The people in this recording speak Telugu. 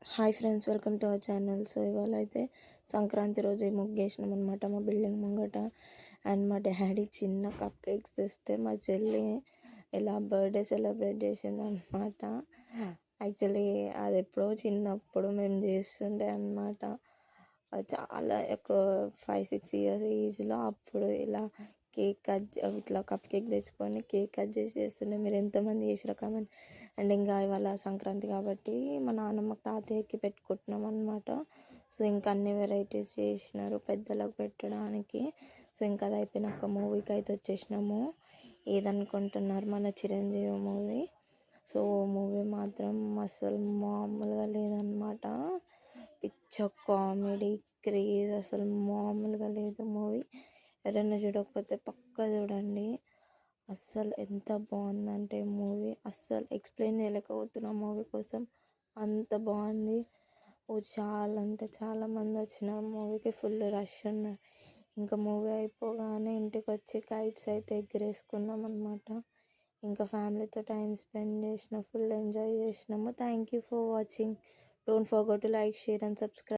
Hi friends, welcome to our channel. So ఇవాళ అయితే సంక్రాంతి రోజు ముగ్గేసినాం అనమాట మా బిల్డింగ్ ముంగట. అండ్ మా డాడీ చిన్న కప్ కేక్స్ తెస్తే మా చెల్లి ఇలా బర్త్డే సెలబ్రేట్ చేసింది అనమాట. యాక్చువల్లీ అది ఎప్పుడో చిన్నప్పుడు మేము చేస్తుండే అనమాట. చాలా ఒక 5-6 ఇయర్స్ ఏజ్లో అప్పుడు ఇలా కేక్ కట్ ఇట్లా కప్ కేక్ తెచ్చుకొని కేక్ కట్ చేస్తుండే. మీరు ఎంతమంది చేసిరా కామెంట్. అండ్ ఇంకా ఇవాళ సంక్రాంతి కాబట్టి మా నాన్నమ్మ తాతయ్యకి పెట్టుకుంటున్నాం అనమాట. సో ఇంకా అన్ని వెరైటీస్ చేసినారు పెద్దలకు పెట్టడానికి. సో ఇంకా అది అయిపోయినాక మూవీకి అయితే వచ్చేసినాము. ఏదనుకుంటున్నారు, మన చిరంజీవి మూవీ. సో మూవీ మాత్రం అసలు మామూలుగా లేదనమాట. పిచ్చ కామెడీ క్రేజ్, అసలు మామూలుగా లేదు మూవీ. ఎవరైనా చూడకపోతే పక్కా చూడండి. అస్సలు ఎంత బాగుందంటే మూవీ అస్సలు ఎక్స్ప్లెయిన్ చేయలేకపోతున్నా మూవీ కోసం, అంత బాగుంది. చాలా అంటే చాలా మంది వచ్చినారు మూవీకి, ఫుల్ రష్ ఉన్నారు. ఇంకా మూవీ అయిపోగానే ఇంటికి వచ్చి కైట్స్ అయితే ఎగరేసుకున్నాం అనమాట. ఇంకా ఫ్యామిలీతో టైం స్పెండ్ చేసిన, ఫుల్ ఎంజాయ్ చేసినాము. Thank you for watching. Don't forget to like, share and subscribe.